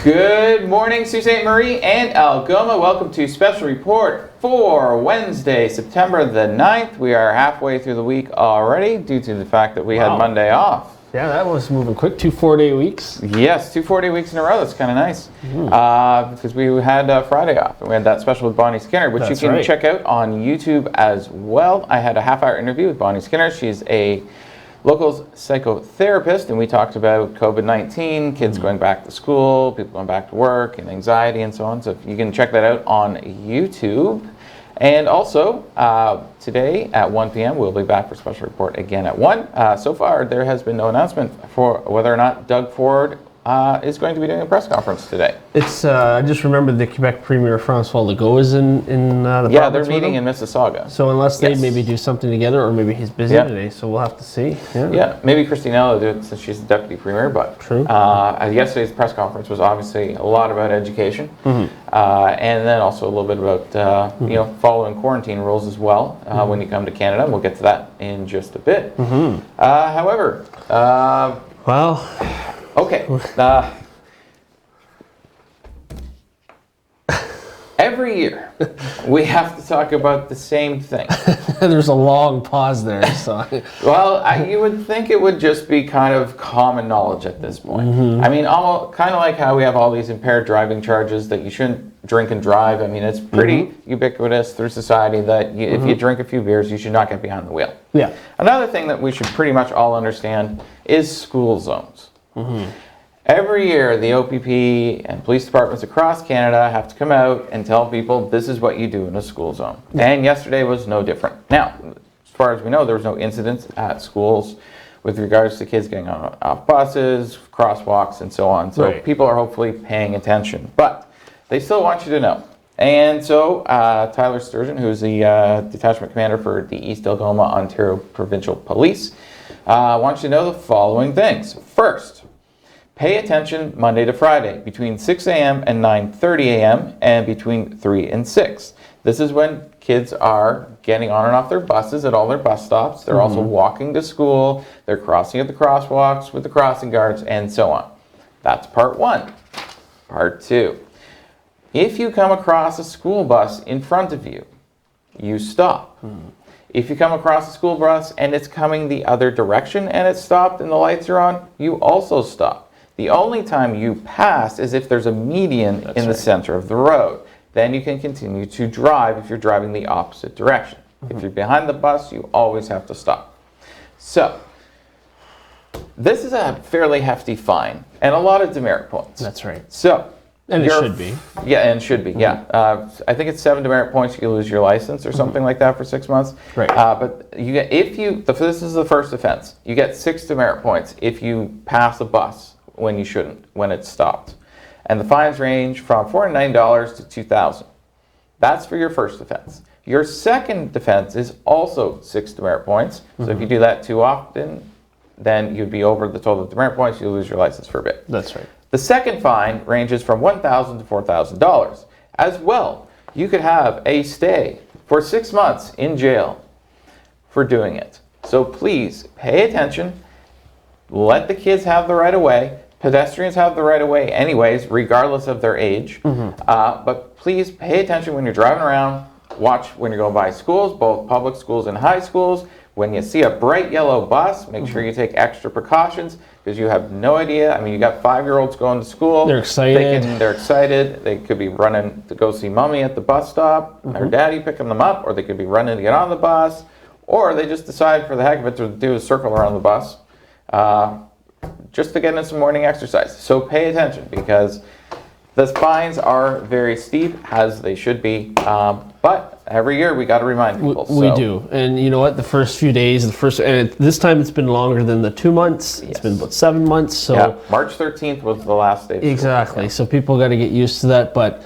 Good morning, Sault Ste. Marie and Algoma. Welcome to Special Report for Wednesday, September the 9th. We are halfway through the week already due to the fact that we had Monday off. Yeah, that was moving quick. 2 4-day weeks. Yes, 2 4-day weeks in a row. That's kind of nice. Because we had Friday off. And we had that special with Bonnie Skinner, which you can check out on YouTube as well. I had a half-hour interview with Bonnie Skinner. She's a local psychotherapist, and we talked about COVID-19, kids going back to school, people going back to work, and anxiety and so on. So you can check that out on YouTube. And also, today at 1 p.m., we'll be back for Special Report again at 1. So far, there has been no announcement for whether or not Doug Ford is going to be doing a press conference today. It's I just remembered the Quebec Premier François Legault is in the Yeah, they're meeting in Mississauga. So unless they maybe do something together, or maybe he's busy today, so we'll have to see. Yeah, maybe Christinelle will do it since she's the Deputy Premier, but true. Yesterday's press conference was obviously a lot about education, and then also a little bit about following quarantine rules as well when you come to Canada. We'll get to that in just a bit. However, okay. Every year, we have to talk about the same thing. There's a long pause there. So. Well, you would think it would just be kind of common knowledge at this point. I mean, almost kind of like how we have all these impaired driving charges that you shouldn't drink and drive. I mean, it's pretty ubiquitous through society that if you drink a few beers, you should not get behind the wheel. Yeah. Another thing that we should pretty much all understand is school zones. Every year, the OPP and police departments across Canada have to come out and tell people this is what you do in a school zone. And yesterday was no different. Now, as far as we know, there was no incidents at schools with regards to kids getting off buses, crosswalks, and so on. So people are hopefully paying attention. But they still want you to know. And so Tyler Sturgeon, who's the detachment commander for the East Algoma, Ontario Provincial Police, wants you to know the following things. First, pay attention Monday to Friday between 6 a.m. and 9:30 a.m. and between 3 and 6. This is when kids are getting on and off their buses at all their bus stops. They're also walking to school. They're crossing at the crosswalks with the crossing guards and so on. That's part one. Part two. If you come across a school bus in front of you, you stop. If you come across a school bus and it's coming the other direction and it's stopped and the lights are on, you also stop. The only time you pass is if there's a median in the center of the road. Then you can continue to drive if you're driving the opposite direction. If you're behind the bus, you always have to stop. So, this is a fairly hefty fine and a lot of demerit points. That's right. So, and it should be. Yeah, and it should be, I think it's 7 demerit points, you lose your license or something like that for 6 months. Right. But you get, this is the first offense, you get 6 demerit points if you pass a bus when you shouldn't, when it's stopped. And the fines range from $490 to $2,000. That's for your first offense. Your second offense is also 6 demerit points. So if you do that too often, then you'd be over the total demerit points, you'll lose your license for a bit. That's right. The second fine ranges from $1,000 to $4,000. As well, you could have a stay for 6 months in jail for doing it. So please pay attention. Let the kids have the right of way. Pedestrians have the right of way anyways, regardless of their age. But please pay attention when you're driving around. Watch when you're going by schools, both public schools and high schools. When you see a bright yellow bus, make sure you take extra precautions because you have no idea. I mean, you got 5-year-olds going to school. They're excited. They're excited. They could be running to go see mommy at the bus stop, or daddy picking them up, or they could be running to get on the bus, or they just decide for the heck of it to do a circle around the bus. Just to get in some morning exercise. So pay attention because the fines are very steep, as they should be. But every year we got to remind people. We do. And you know what? The first few days, this time it's been longer than the 2 months. It's been about 7 months. So yeah, March 13th was the last day. Exactly. So people got to get used to that. But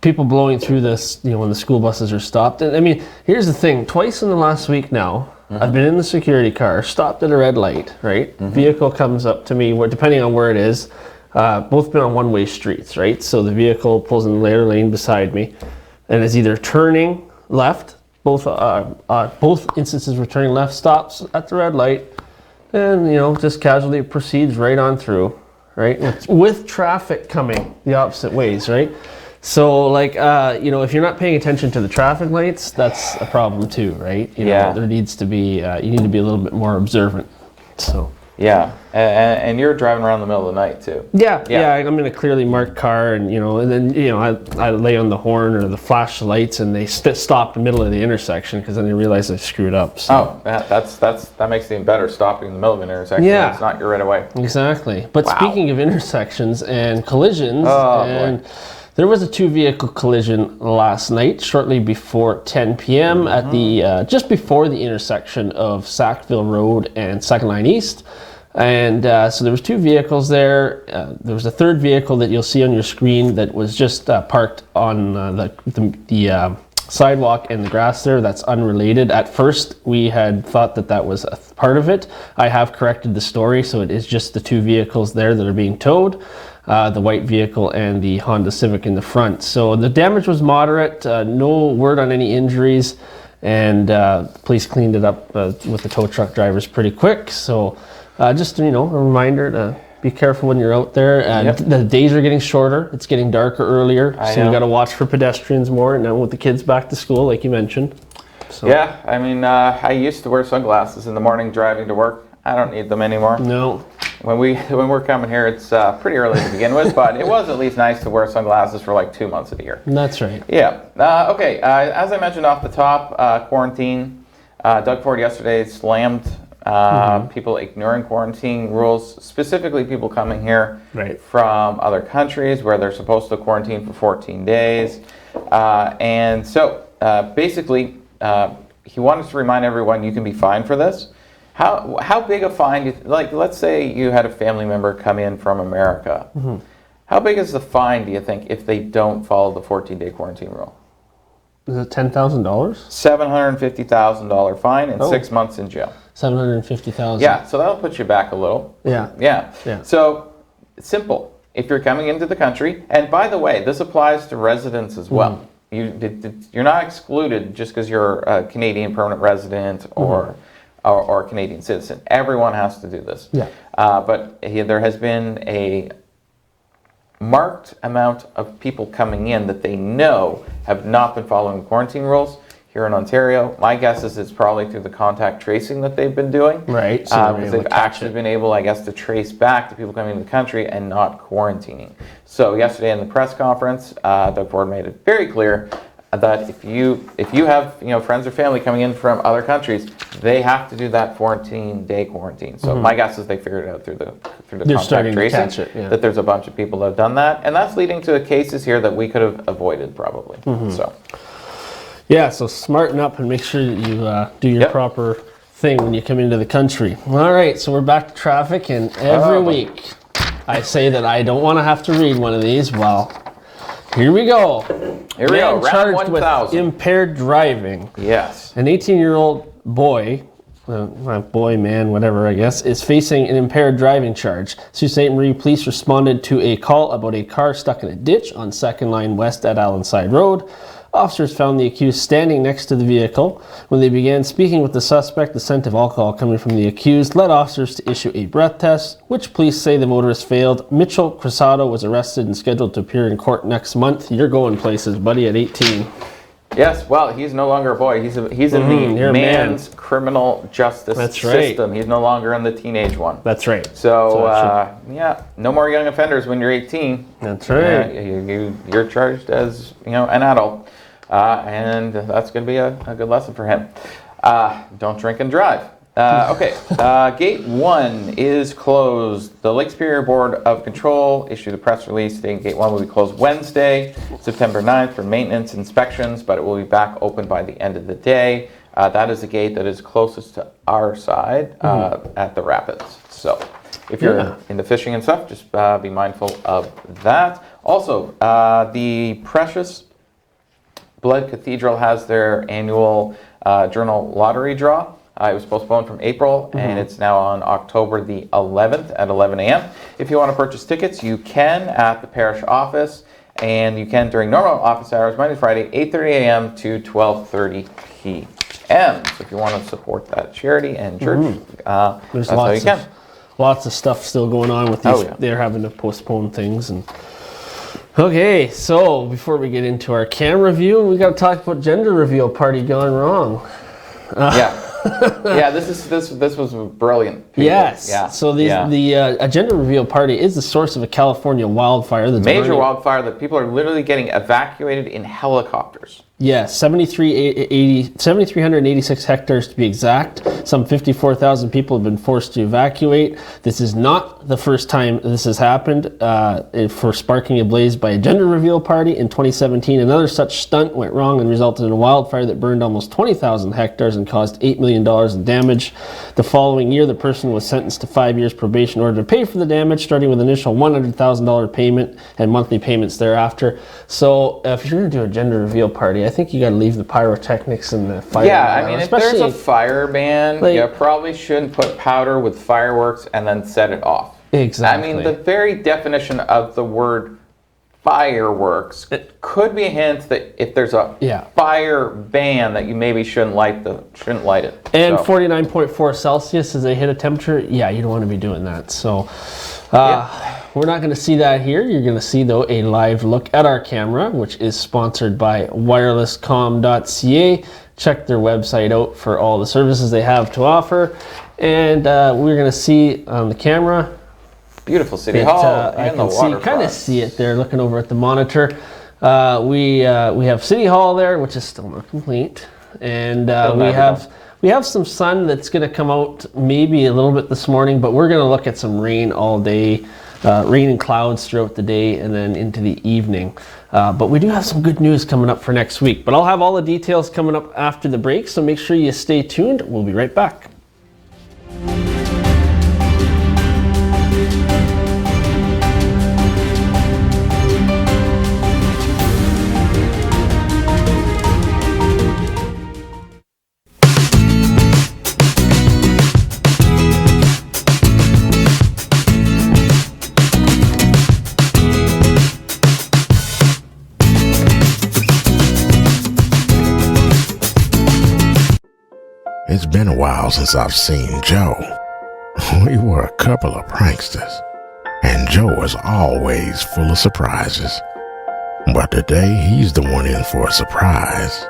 people blowing through this, when the school buses are stopped. And I mean, here's the thing. Twice in the last week now, I've been in the security car, stopped at a red light, right? Vehicle comes up to me, depending on where it is. Both been on one-way streets, right? So the vehicle pulls in the later lane beside me and is either turning left, both instances were turning left, stops at the red light, and just casually proceeds right on through, right? With traffic coming the opposite ways, right? So, like, if you're not paying attention to the traffic lights, that's a problem too, right? You know, there needs to be, you need to be a little bit more observant. So. Yeah, and you're driving around the middle of the night too. Yeah. I'm in a clearly marked car, and then I lay on the horn or the flash lights, and they stop in the middle of the intersection because then they realize I screwed up. So. Oh, that makes it even better. Stopping in the middle of an intersection. Yeah, it's not your right away. Exactly. But speaking of intersections and collisions, boy. There was a 2-vehicle collision last night, shortly before 10 p.m. at the just before the intersection of Sackville Road and Second Line East. And so there was 2 vehicles there. There was a third vehicle that you'll see on your screen that was just parked on the sidewalk and the grass there. That's unrelated. At first, we had thought that was a part of it. I have corrected the story, so it is just the 2 vehicles there that are being towed. The white vehicle and the Honda Civic in the front. So the damage was moderate, no word on any injuries, and police cleaned it up with the tow truck drivers pretty quick. So just, a reminder to be careful when you're out there. The days are getting shorter, it's getting darker earlier, so you got to watch for pedestrians more, and now with the kids back to school, like you mentioned. So. Yeah, I mean, I used to wear sunglasses in the morning driving to work. I don't need them anymore. No. When we're coming here, it's pretty early to begin with, but it was at least nice to wear sunglasses for like 2 months of the year. That's right. Yeah. Okay. As I mentioned off the top, quarantine. Doug Ford yesterday slammed people ignoring quarantine rules, specifically people coming here from other countries where they're supposed to quarantine for 14 days. And so basically, he wanted to remind everyone you can be fined for this. How big a fine, like let's say you had a family member come in from America. Mm-hmm. How big is the fine, do you think, if they don't follow the 14-day quarantine rule? Is it $10,000? $750,000 fine and 6 months in jail. $750,000. Yeah, so that'll put you back a little. Yeah. So, simple. If you're coming into the country, and by the way, this applies to residents as well. Mm-hmm. You're not excluded just because you're a Canadian permanent resident or a Canadian citizen. Everyone has to do this. Yeah. But there has been a marked amount of people coming in that they know have not been following quarantine rules here in Ontario. My guess is it's probably through the contact tracing that they've been doing. Right. So because they've actually been able, I guess, to trace back to people coming into the country and not quarantining. So yesterday in the press conference, Doug Ford made it very clear that if you have friends or family coming in from other countries, they have to do that 14-day quarantine. So my guess is they figured it out through the contact tracing that there's a bunch of people that have done that, and that's leading to cases here that we could have avoided probably. So smarten up and make sure that you do your proper thing when you come into the country. All right, so we're back to traffic, and every week I say that I don't want to have to read one of these. Well, here we go. Here we go. Charged with impaired driving. Yes. An 18-year-old boy, man, whatever, I guess, is facing an impaired driving charge. Sault Ste. Marie police responded to a call about a car stuck in a ditch on Second Line West at Allenside Road. Officers found the accused standing next to the vehicle. When they began speaking with the suspect, the scent of alcohol coming from the accused led officers to issue a breath test, which police say the motorist failed. Mitchell Crosado was arrested and scheduled to appear in court next month. You're going places, buddy, at 18. Yes, well, he's no longer a boy. He's in the man's criminal justice system. He's no longer in the teenage one. That's right. So, no more young offenders when you're 18. That's right. You're charged as an adult. And that's going to be a good lesson for him. Don't drink and drive. Gate 1 is closed. The Lake Superior Board of Control issued a press release stating Gate 1 will be closed Wednesday, September 9th for maintenance inspections, but it will be back open by the end of the day. That is the gate that is closest to our side at the Rapids. So if you're into fishing and stuff, just be mindful of that. Also, the Precious Blood Cathedral has their annual journal lottery draw. It was postponed from April, and it's now on October the 11th at 11 a.m. If you want to purchase tickets, you can at the parish office, and you can during normal office hours, Monday to Friday, 8:30 a.m. to 12:30 p.m. So if you want to support that charity and church, that's how you can. lots of stuff still going on with these. Oh, yeah. They're having to postpone things. And okay, so before we get into our camera review, we got to talk about gender reveal party gone wrong. Yeah. Yeah, this was brilliant. People. Yes. Yeah. So the gender reveal party is the source of a California wildfire. That's major burning. wildfire that people are literally getting evacuated in helicopters. Yes, 7,386 hectares to be exact. Some 54,000 people have been forced to evacuate. This is not the first time this has happened. For sparking a blaze by a gender reveal party in 2017, another such stunt went wrong and resulted in a wildfire that burned almost 20,000 hectares and caused $8 million in damage. The following year, the person was sentenced to 5 years probation in order to pay for the damage, starting with an initial $100,000 payment and monthly payments thereafter. So if you're going to do a gender reveal party, I think you got to leave the pyrotechnics and the fire. Yeah, I mean, if there's a fire ban, you probably shouldn't put powder with fireworks and then set it off. Exactly. I mean, the very definition of the word fireworks could be a hint that if there's a fire ban, that you maybe shouldn't light it. And 49.4 Celsius as they hit a temperature, yeah, you don't want to be doing that. So we're not going to see that here. You're going to see, though, a live look at our camera, which is sponsored by wirelesscom.ca. Check their website out for all the services they have to offer. And we're going to see on the camera. Beautiful City Hall and the waterfront. Kind of see it there, looking over at the monitor. We have City Hall there, which is still not complete. And we have some sun that's going to come out maybe a little bit this morning, but we're going to look at some rain all day. Rain and clouds throughout the day and then into the evening. But we do have some good news coming up for next week. But I'll have all the details coming up after the break, so make sure you stay tuned. We'll be right back. It's been a while since I've seen Joe. We were a couple of pranksters, and Joe was always full of surprises. But today, he's the one in for a surprise.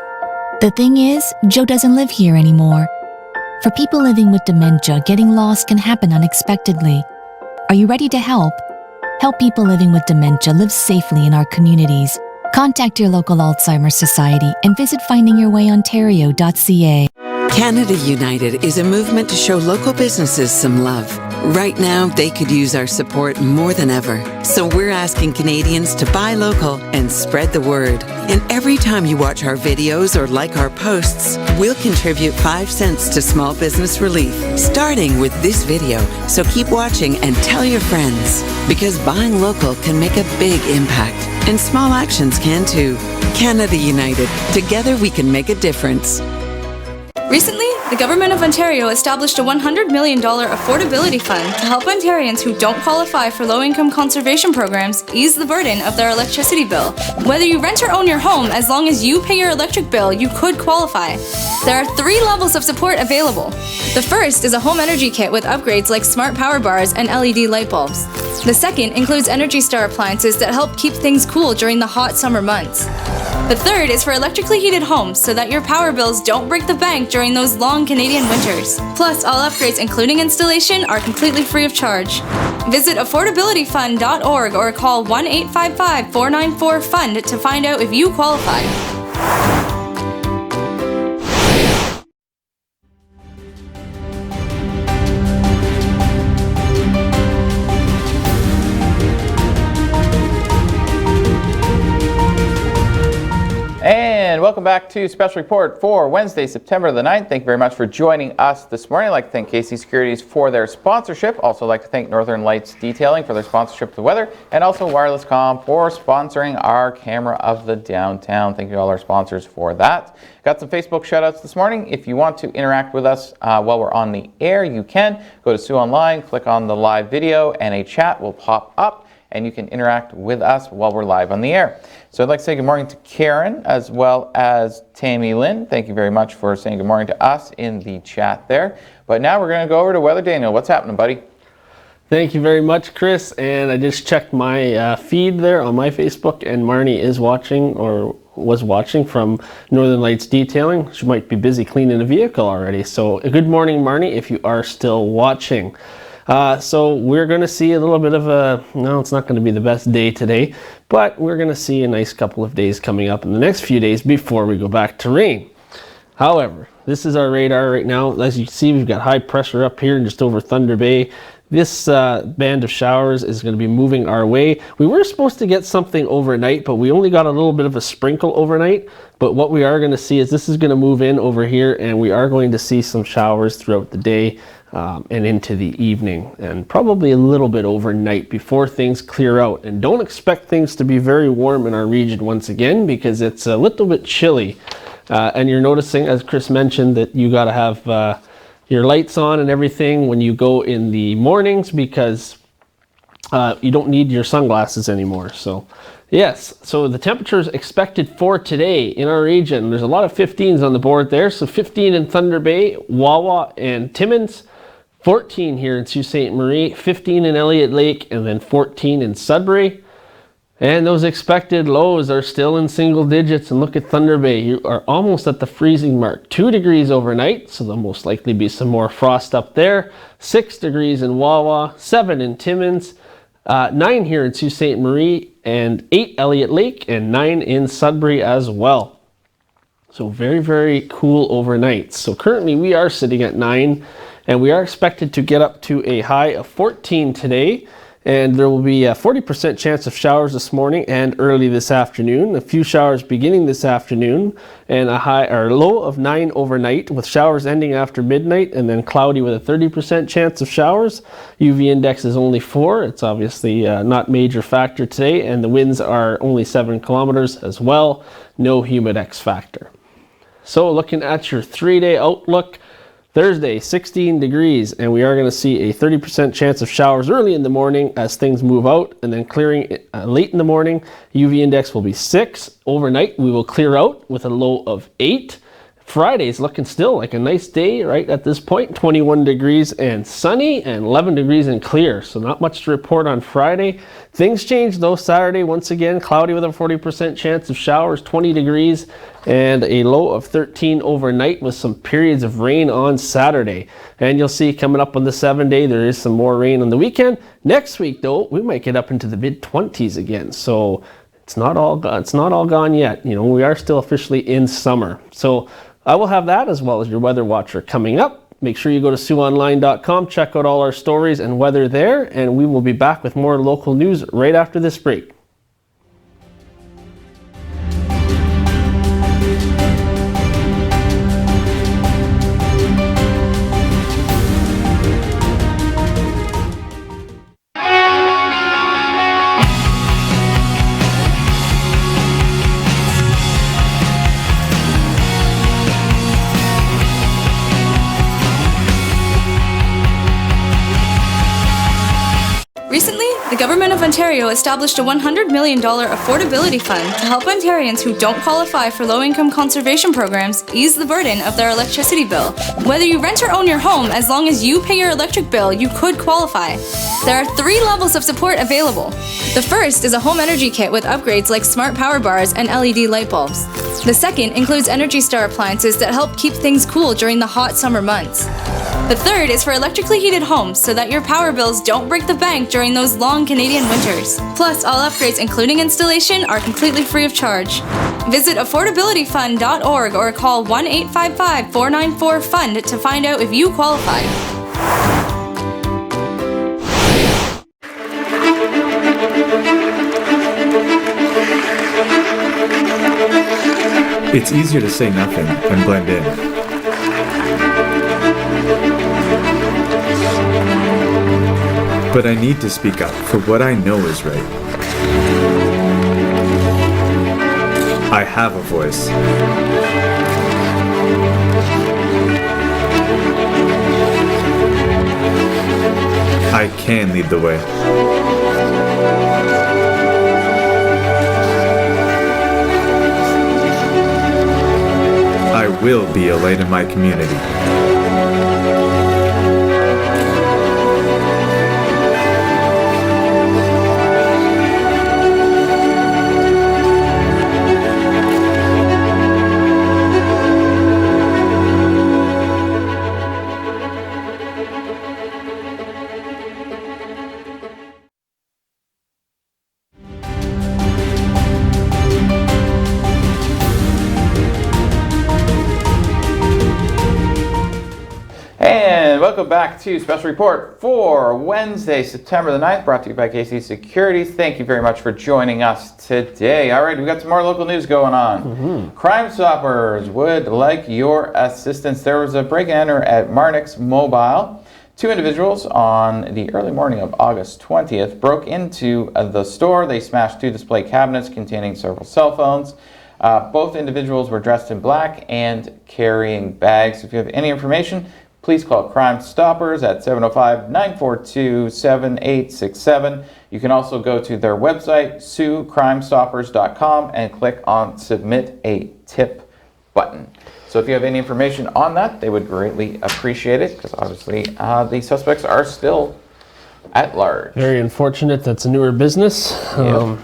The thing is, Joe doesn't live here anymore. For people living with dementia, getting lost can happen unexpectedly. Are you ready to help? Help people living with dementia live safely in our communities. Contact your local Alzheimer's Society and visit findingyourwayontario.ca. Canada United is a movement to show local businesses some love. Right now, they could use our support more than ever. So we're asking Canadians to buy local and spread the word. And every time you watch our videos or like our posts, we'll contribute 5 cents to small business relief, starting with this video. So keep watching and tell your friends, because buying local can make a big impact. And small actions can too. Canada United. Together we can make a difference. Recently, the Government of Ontario established a $100 million affordability fund to help Ontarians who don't qualify for low-income conservation programs ease the burden of their electricity bill. Whether you rent or own your home, as long as you pay your electric bill, you could qualify. There are 3 levels of support available. The first is a home energy kit with upgrades like smart power bars and LED light bulbs. The second includes Energy Star appliances that help keep things cool during the hot summer months. The third is for electrically heated homes so that your power bills don't break the bank during those long Canadian winters. Plus, all upgrades, including installation, are completely free of charge. Visit affordabilityfund.org or call 1-855-494-FUND to find out if you qualify. And welcome back to Special Report for Wednesday, September the 9th. Thank you very much for joining us this morning. I'd like to thank KC Securities for their sponsorship. Also like to thank Northern Lights Detailing for their sponsorship of the weather, and also Wireless Com for sponsoring our camera of the downtown. Thank you to all our sponsors for that. Got some Facebook shout-outs this morning. If you want to interact with us while we're on the air, you can. Go to Sue Online, click on the live video, and a chat will pop up, and you can interact with us while we're live on the air. So I'd like to say good morning to Karen as well as Tammy Lynn. Thank you very much for saying good morning to us in the chat there. But now we're going to go over to Weather Daniel. What's happening, buddy? Thank you very much, Chris. And I just checked my feed there on my Facebook, and Marnie is watching, or was watching, from Northern Lights Detailing. She might be busy cleaning a vehicle already. So good morning, Marnie, if you are still watching. So we're going to see a little bit of no, it's not going to be the best day today, but we're going to see a nice couple of days coming up in the next few days before we go back to rain. However, this is our radar right now. As you can see, we've got high pressure up here and just over Thunder Bay. This band of showers is going to be moving our way. We were supposed to get something overnight, but we only got a little bit of a sprinkle overnight. But what we are going to see is this is going to move in over here, and we are going to see some showers throughout the day and into the evening, and probably a little bit overnight before things clear out. And don't expect things to be very warm in our region once again, because it's a little bit chilly. And you're noticing, as Chris mentioned, that you got to have your lights on and everything when you go in the mornings, because you don't need your sunglasses anymore. So yes, so the temperatures expected for today in our region, there's a lot of 15s on the board there. So 15 in Thunder Bay, Wawa and Timmins, 14 here in Sault Ste. Marie, 15 in Elliott Lake, and then 14 in Sudbury. And those expected lows are still in single digits. And look at Thunder Bay. You are almost at the freezing mark. 2 degrees overnight, so there'll most likely be some more frost up there. 6 degrees in Wawa, 7 in Timmins, 9 here in Sault Ste. Marie, and 8 Elliott Lake, and 9 in Sudbury as well. So very, very cool overnight. So currently we are sitting at 9, and we are expected to get up to a high of 14 today. And there will be a 40% chance of showers this morning and early this afternoon. A few showers beginning this afternoon, and a high or low of 9 overnight, with showers ending after midnight, and then cloudy with a 30% chance of showers. UV index is only 4. It's obviously not major factor today, and the winds are only 7 kilometers as well. No humidex factor. So looking at your 3-day outlook, Thursday, 16 degrees, and we are going to see a 30% chance of showers early in the morning as things move out, and then clearing late in the morning. UV index will be 6. Overnight, we will clear out with a low of 8. Friday is looking still like a nice day right at this point. 21 degrees and sunny, and 11 degrees and clear. So not much to report on Friday. Things change though. Saturday, once again, cloudy with a 40% chance of showers, 20 degrees, and a low of 13 overnight, with some periods of rain on Saturday. And you'll see coming up on the 7-day, there is some more rain on the weekend. Next week though, we might get up into the mid-20s again. So it's not all gone yet. You know, we are still officially in summer. So I will have that as well as your Weather Watcher coming up. Make sure you go to SiouxOnline.com, check out all our stories and weather there, and we will be back with more local news right after this break. Recently, the Government of Ontario established a $100 million affordability fund to help Ontarians who don't qualify for low-income conservation programs ease the burden of their electricity bill. Whether you rent or own your home, as long as you pay your electric bill, you could qualify. There are 3 levels of support available. The first is a home energy kit with upgrades like smart power bars and LED light bulbs. The second includes Energy Star appliances that help keep things cool during the hot summer months. The third is for electrically heated homes so that your power bills don't break the bank during those long Canadian winters. Plus, all upgrades, including installation, are completely free of charge. Visit affordabilityfund.org or call 1-855-494-FUND to find out if you qualify. It's easier to say nothing and blend in. But I need to speak up for what I know is right. I have a voice. I can lead the way. I will be a light in my community. welcome back to Special Report for Wednesday, September the 9th, brought to you by KC Securities. Thank you very much for joining us today. All right, we got some more local news going on. Crime Stoppers would like your assistance. There was a break-and-enter at Marnix Mobile. 2 individuals on the early morning of August 20th broke into the store. They smashed 2 display cabinets containing several cell phones. Both individuals were dressed in black and carrying bags. If you have any information, please call Crime Stoppers at 705-942-7867. You can also go to their website, suecrimestoppers.com, and click on Submit a Tip button. So if you have any information on that, they would greatly appreciate it, because obviously the suspects are still at large. Very unfortunate. That's a newer business, on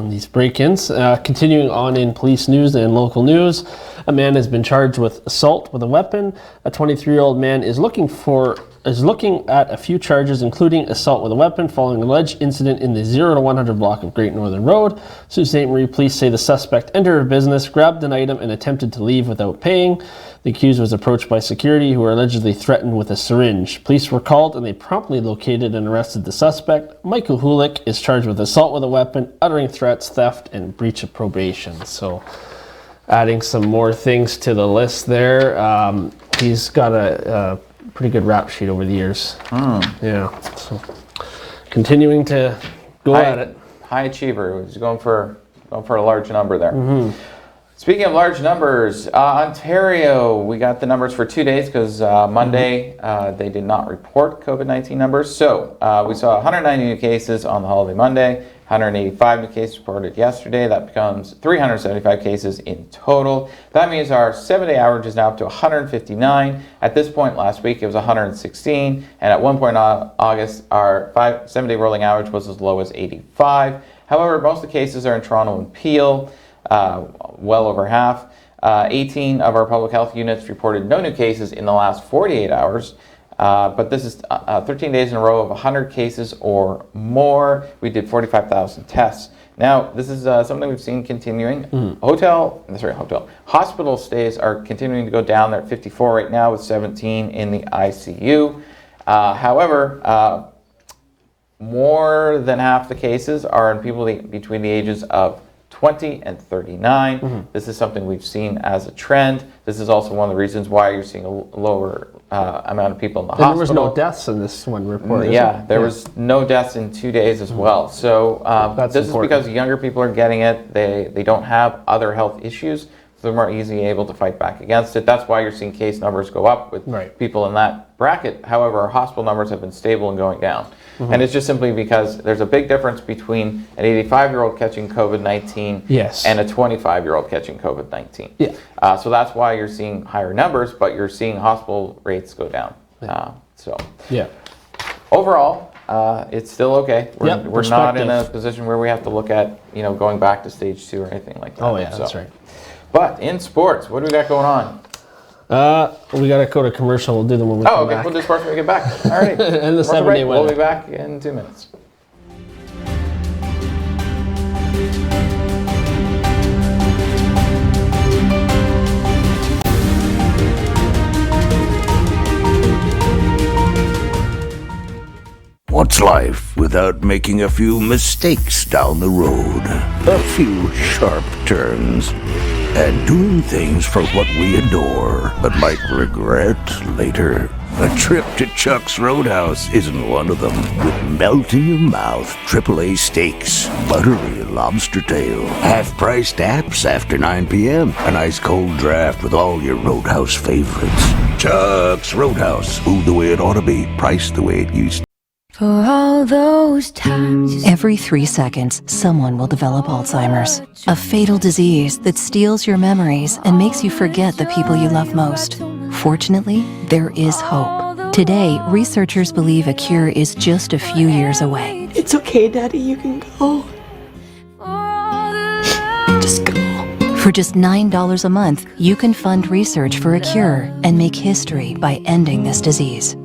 these break-ins. Continuing on in police news and local news, a man has been charged with assault with a weapon. A 23-year-old man is looking at a few charges, including assault with a weapon, following an alleged incident in the 0 to 100 block of Great Northern Road. Sault Ste. Marie police say the suspect entered a business, grabbed an item, and attempted to leave without paying. The accused was approached by security, who were allegedly threatened with a syringe. Police were called, and they promptly located and arrested the suspect. Michael Hulick is charged with assault with a weapon, uttering threats, theft, and breach of probation. So, adding some more things to the list there. He's got a pretty good rap sheet over the years. Yeah. So, continuing to go at it. High achiever. He's going for a large number there. Speaking of large numbers, Ontario, we got the numbers for 2 days because Monday they did not report COVID-19 numbers. So we saw 190 new cases on the holiday Monday, 185 new cases reported yesterday. That becomes 375 cases in total. That means our 7-day average is now up to 159. At this point last week it was 116, and at one point in August our 7-day rolling average was as low as 85. However, most of the cases are in Toronto and Peel. Well over half. 18 of our public health units reported no new cases in the last 48 hours. But this is 13 days in a row of 100 cases or more. We did 45,000 tests. Now, this is something we've seen continuing. Hospital stays are continuing to go down. They're at 54 right now, with 17 in the ICU. However, more than half the cases are in people between the ages of 20 and 39. This is something we've seen as a trend. This is also one of the reasons why you're seeing a lower amount of people in the hospital. There was no deaths in this one report. There was no deaths in 2 days as well. So this is because younger people are getting it. They don't have other health issues, so they're more easily able to fight back against it. That's why you're seeing case numbers go up with people in that bracket. However, our hospital numbers have been stable and going down. And it's just simply because there's a big difference between an 85-year-old catching COVID-19 and a 25-year-old catching COVID-19. So that's why you're seeing higher numbers, but you're seeing hospital rates go down. Overall, it's still okay. We're not in a position where we have to look at going back to stage 2 or anything like that. That's right. But in sports, what do we got going on? We got to go to commercial. We'll do them when we come back. We'll do sports when we get back. All right. And the 7-day weather. We'll be back in 2 minutes. What's life without making a few mistakes down the road? A few sharp turns. And doing things for what we adore, but might regret later. A trip to Chuck's Roadhouse isn't one of them. With melt-in-your-mouth AAA steaks, buttery lobster tail, half-priced apps after 9 p.m., an ice-cold draft with all your Roadhouse favorites. Chuck's Roadhouse, food the way it ought to be, priced the way it used to. For all those times. Every 3 seconds, someone will develop Alzheimer's, a fatal disease that steals your memories and makes you forget the people you love most. Fortunately, there is hope. Today, researchers believe a cure is just a few years away. It's okay, Daddy, you can go. Just go. For just $9 a month, you can fund research for a cure and make history by ending this disease.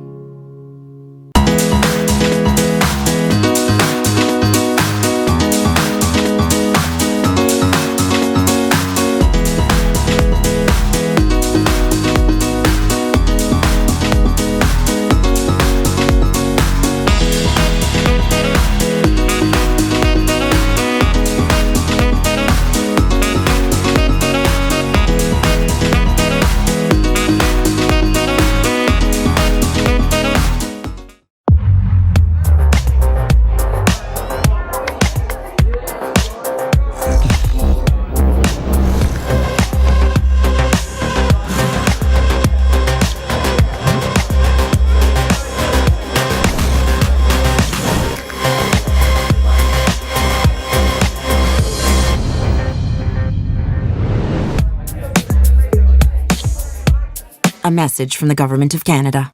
a message from the Government of Canada.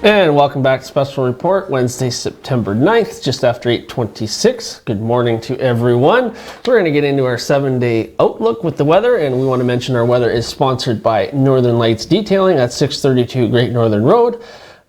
And welcome back to Special Report, Wednesday, September 9th, just after 8:26. Good morning to everyone. We're going to get into our 7-day outlook with the weather, and we want to mention our weather is sponsored by Northern Lights Detailing at 632 Great Northern Road.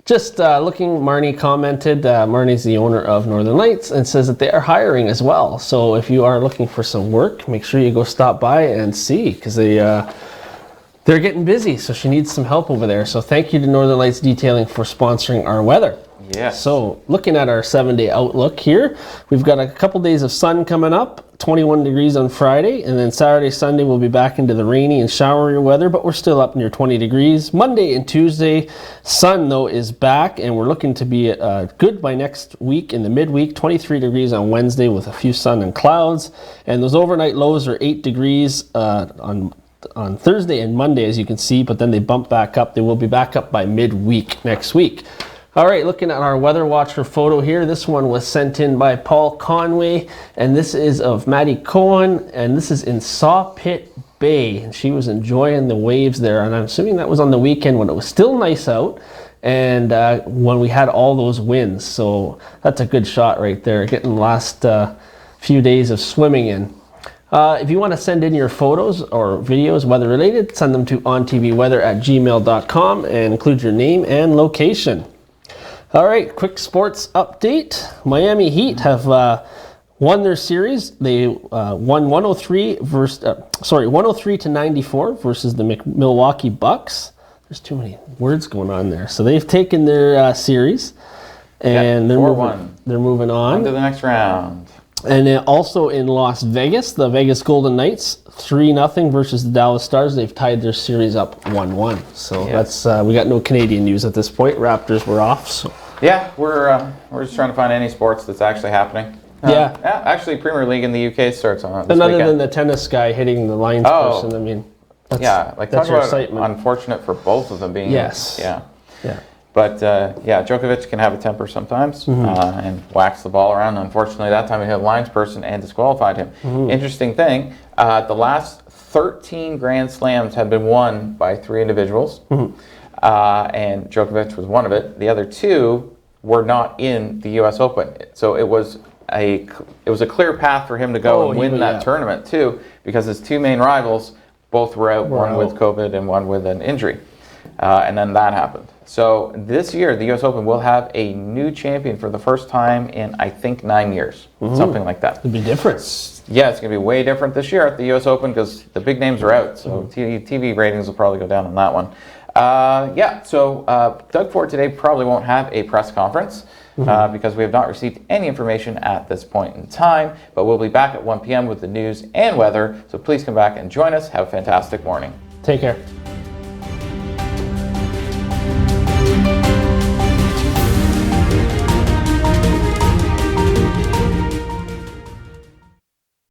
Just looking, Marnie commented, Marnie's the owner of Northern Lights, and says that they are hiring as well. So if you are looking for some work, make sure you go stop by and see, because they're getting busy, so she needs some help over there. So thank you to Northern Lights Detailing for sponsoring our weather. Yes. So looking at our 7-day outlook here, we've got a couple days of sun coming up, 21 degrees on Friday, and then Saturday, Sunday, we'll be back into the rainy and showery weather, but we're still up near 20 degrees. Monday and Tuesday, sun though is back, and we're looking to be good by next week in the midweek, 23 degrees on Wednesday with a few sun and clouds, and those overnight lows are 8 degrees on Thursday and Monday, as you can see, but then they bump back up. They will be back up by midweek next week. All right, looking at our Weather Watcher photo here. This one was sent in by Paul Conway, and this is of Maddie Cohen, and this is in Saw Pit Bay, and she was enjoying the waves there, and I'm assuming that was on the weekend when it was still nice out, and when we had all those winds. So that's a good shot right there, getting the last few days of swimming in. If you want to send in your photos or videos weather related, send them to ontvweather@gmail.com and include your name and location. All right, quick sports update. Miami Heat have won their series. They won 103 to 94 versus the Milwaukee Bucks. There's too many words going on there. So they've taken their series, and they're moving on to the next round. And then also in Las Vegas, the Vegas Golden Knights 3-0 versus the Dallas Stars. They've tied their series up 1-1. So that's we got no Canadian news at this point. Raptors were off. So yeah, we're just trying to find any sports that's actually happening. Yeah, actually, Premier League in the UK starts on this other weekend. than the tennis guy hitting the lines person. I mean, talk about excitement. Unfortunate for both of them being. Yes. Yeah. But Djokovic can have a temper sometimes and whacks the ball around. Unfortunately, that time he hit a lines person and disqualified him. Interesting thing, the last 13 Grand Slams have been won by 3 individuals, and Djokovic was one of it. The other 2 were not in the U.S. Open, so it was a clear path for him to go and win that tournament too, because his 2 main rivals both were out, one with COVID and one with an injury, and then that happened. So this year, the U.S. Open will have a new champion for the first time in, I think, 9 years. Something like that. It'll be different. Yeah, it's going to be way different this year at the U.S. Open because the big names are out. So TV ratings will probably go down on that one. So Doug Ford today probably won't have a press conference because we have not received any information at this point in time. But we'll be back at 1 p.m. with the news and weather. So please come back and join us. Have a fantastic morning. Take care.